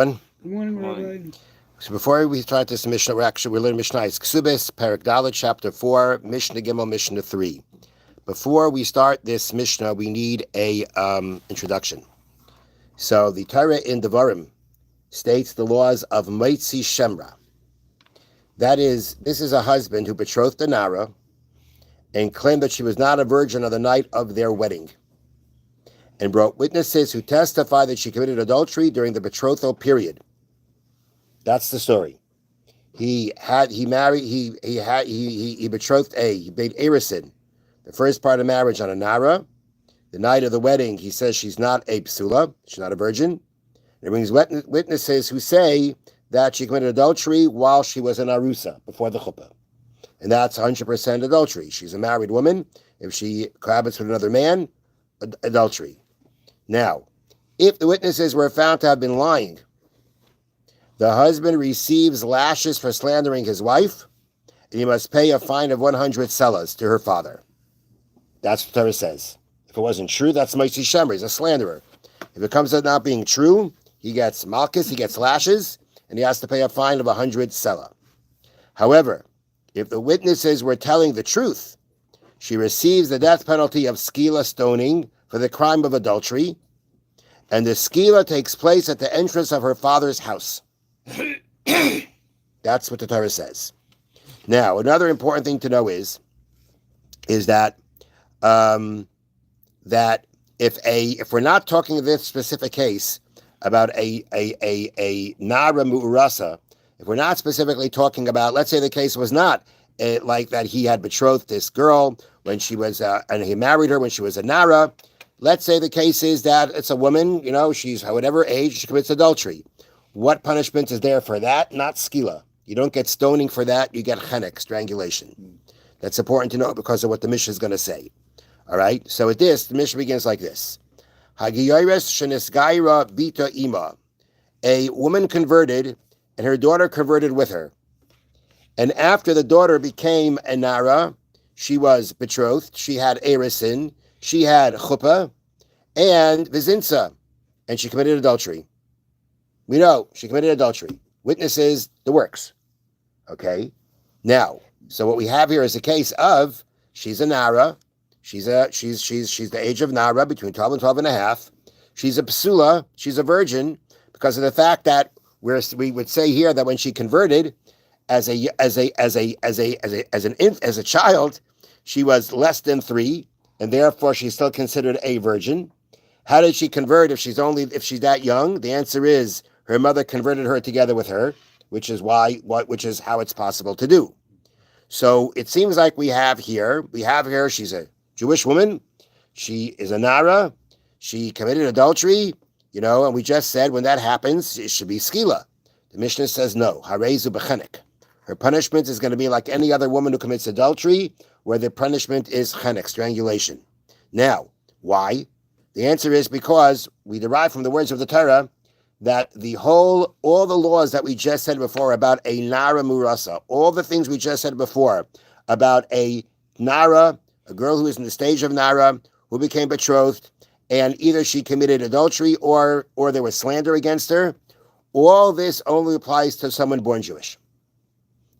Good morning, Rabbi. So before we start this Mishnah, we're learning Mishnah. It's Kesubos, Parak Dalet, chapter 4, Mishnah Gimel, Mishnah 3. Before we start this Mishnah, we need a introduction. So the Torah in Devarim states the laws of Moitzi Shemra. That is, this is a husband who betrothed a Nara and claimed that she was not a virgin on the night of their wedding, and brought witnesses who testified that she committed adultery during the betrothal period. That's the story. He betrothed he made Erisin, the first part of marriage, on a Nara. The night of the wedding, he says she's not a psula, she's not a virgin. And he brings witnesses who say that she committed adultery while she was an arusa, before the chuppah. And that's 100% adultery. She's a married woman. If she cohabits with another man, adultery. Now, if the witnesses were found to have been lying, the husband receives lashes for slandering his wife, and he must pay a fine of 100 selas to her father. That's what Torah says. If it wasn't true, that's Moitzi Shemer. He's a slanderer. If it comes out not being true, he gets malchus, he gets lashes, and he has to pay a fine of 100 selah. However, if the witnesses were telling the truth, she receives the death penalty of skila, stoning, for the crime of adultery, and the skila takes place at the entrance of her father's house. That's what the Torah says. Now, another important thing to know is that that if we're not talking in this specific case about a nara mu'urasa, if we're not specifically talking about, let's say the case was not like that he had betrothed this girl when she was, and he married her when she was a nara. Let's say the case is that it's a woman, she's whatever age, she commits adultery. What punishment is there for that? Not skila. You don't get stoning for that. You get chenek, strangulation. That's important to know because of what the Mishnah is going to say. All right? So with this, the Mishnah begins like this. Hagiyores shenisgaira bita ima. A woman converted, and her daughter converted with her. And after the daughter became a nara, she was betrothed, she had erisin, she had chuppah, and vizinsa, and she committed adultery. We know she committed adultery. Witnesses, the works. Okay? Now, so what we have here is a case of she's a nara, she's the age of nara, between 12 and 12 and a half. She's a psula, she's a virgin, because of the fact that we would say here that when she converted as a child, she was less than 3, and therefore she's still considered a virgin. How did she convert if she's that young? The answer is her mother converted her together with her, which is how it's possible to do. So it seems like we have here, she's a Jewish woman, she is a nara, she committed adultery, and we just said when that happens, it should be skila. The Mishnah says no, harezu bechenek. Her punishment is going to be like any other woman who commits adultery, where the punishment is chenek, strangulation. Now, why? The answer is because we derive from the words of the Torah that all the laws that we just said before about a nara murasa, all the things we just said before about a nara, a girl who is in the stage of nara, who became betrothed, and either she committed adultery or there was slander against her, all this only applies to someone born Jewish.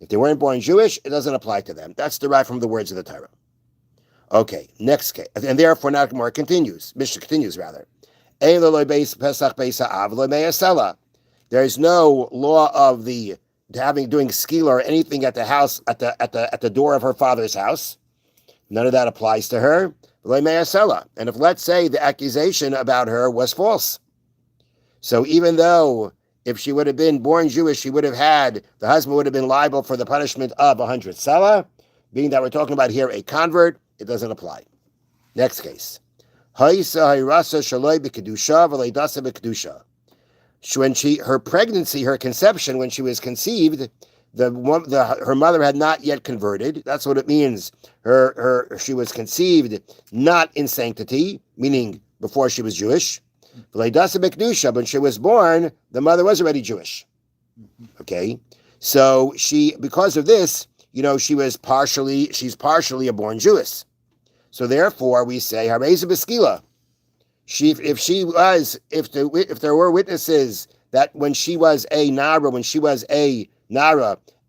If they weren't born Jewish, it doesn't apply to them. That's derived from the words of the Torah. Okay, next case. And therefore, now Gemara continues. Mishnah continues, rather. There is no law of doing skila or anything at the house, at the door of her father's house. None of that applies to her. And if, let's say, the accusation about her was false, so even though if she would have been born Jewish, the husband would have been liable for the punishment of 100 selah, being that we're talking about here a convert, it doesn't apply. Next case. When her pregnancy, her conception, when she was conceived, her mother had not yet converted. That's what it means. She was conceived not in sanctity, meaning before she was Jewish. When she was born, the mother was already Jewish. Okay, so because of this, she's partially a born Jewess. So therefore, we say hareza b'skila. If there were witnesses that when she was a Nara,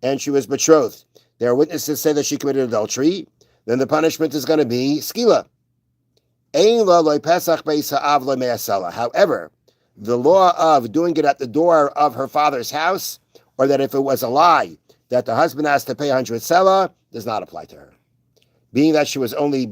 and she was betrothed, there are witnesses say that she committed adultery, then the punishment is going to be skila. However, the law of doing it at the door of her father's house, or that if it was a lie, that the husband has to pay 100 selah, does not apply to her. Being that she was only,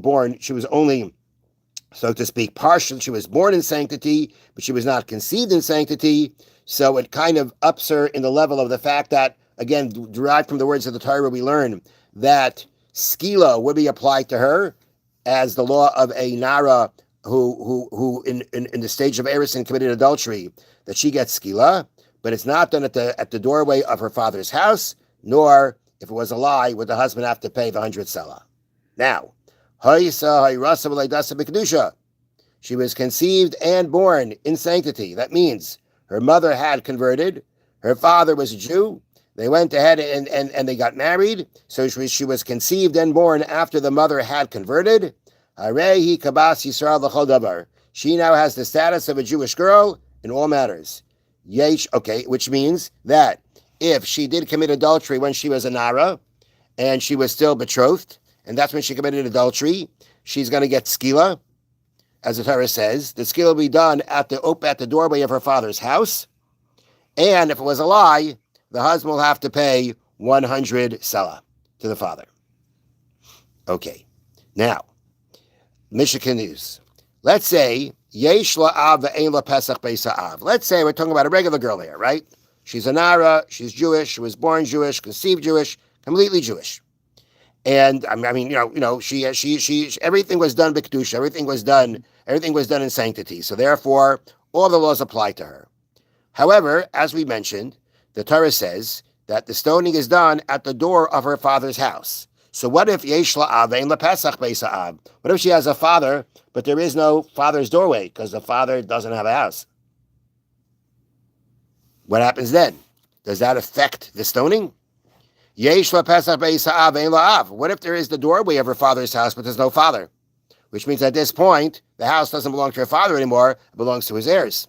so to speak, partial, she was born in sanctity, but she was not conceived in sanctity, so it kind of ups her in the level of the fact that, again, derived from the words of the Torah, we learn that skila would be applied to her as the law of a Nara who in the stage of Erison committed adultery, that she gets skila, but it's not done at the doorway of her father's house, nor, if it was a lie, would the husband have to pay the 100 selah. Now, she was conceived and born in sanctity. That means her mother had converted, her father was a Jew, they went ahead and they got married, so she was conceived and born after the mother had converted. She now has the status of a Jewish girl in all matters. Which means that if she did commit adultery when she was a Nara, and she was still betrothed, and that's when she committed adultery, she's going to get skila, as the Torah says. The skila will be done at the doorway of her father's house, and if it was a lie, the husband will have to pay 100 selah to the father. Okay, now, Mishna continues. Let's say yesh la'av ve'ein la'pesach beis ha'av. Let's say we're talking about a regular girl here, right? She's a Nara, she's Jewish, she was born Jewish, conceived Jewish, completely Jewish. And she everything was done b'kedusha, everything was done in sanctity. So therefore, all the laws apply to her. However, as we mentioned, the Torah says that the stoning is done at the door of her father's house. So what if yesh la'av ve'ein la'pesach beis ha'av? What if she has a father, but there is no father's doorway because the father doesn't have a house? What happens then? Does that affect the stoning? Yesh la'pesach beis ha'av ve'ein la'av. What if there is the doorway of her father's house, but there's no father? Which means at this point, the house doesn't belong to her father anymore, it belongs to his heirs.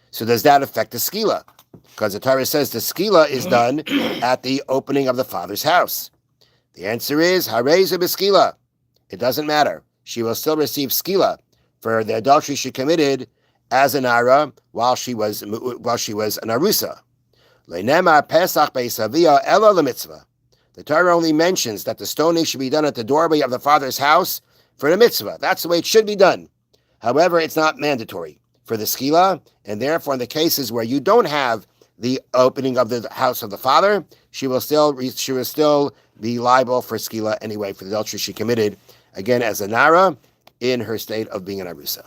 So does that affect the skila? Because the Torah says the skila is done at the opening of the father's house. The answer is hareza b'skila. It doesn't matter. She will still receive skila for the adultery she committed as a Nara while she was an arusa. Le'nemar pesach beisavia ela lemitzvah. The Torah only mentions that the stoning should be done at the doorway of the father's house for the mitzvah. That's the way it should be done. However, it's not mandatory for the skila, and therefore in the cases where you don't have the opening of the house of the father, she will still be liable for skila anyway for the adultery she committed, again as a Nara, in her state of being an arusa.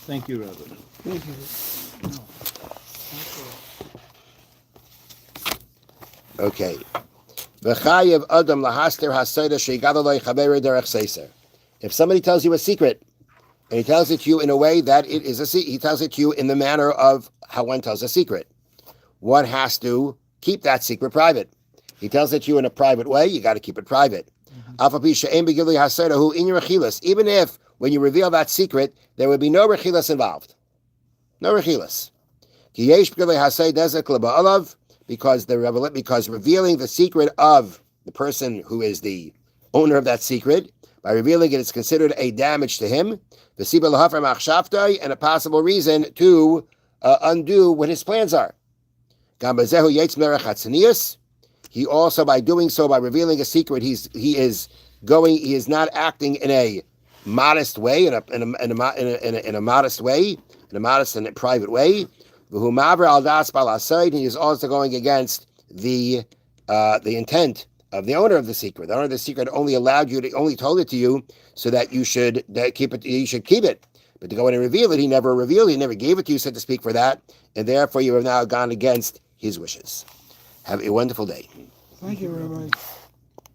Thank you, Rabbi. Thank you. Okay. V'chayev adam lahaster hasayda sheigadu lo yichaber derech seiser. If somebody tells you a secret, and he tells it to you in a way that it is he tells it to you in the manner of how one tells a secret, one has to keep that secret private. He tells it to you in a private way, you got to keep it private. Even if, when you reveal that secret, there would be no rechilas involved. No rechilas. Because revealing the secret of the person who is the owner of that secret, by revealing it is considered a damage to him, and a possible reason to undo what his plans are. He also, by doing so, by revealing a secret, he is not acting in a modest way, in a modest way, in a modest and private way. And he is also going against the intent of the owner of the secret. The owner of the secret only told it to you so that you should keep it. You should keep it. But to go in and reveal it, he never revealed. He never gave it to you, so to speak, for that, and therefore you have now gone against his wishes. Have a wonderful day. Thank you, Rabbi.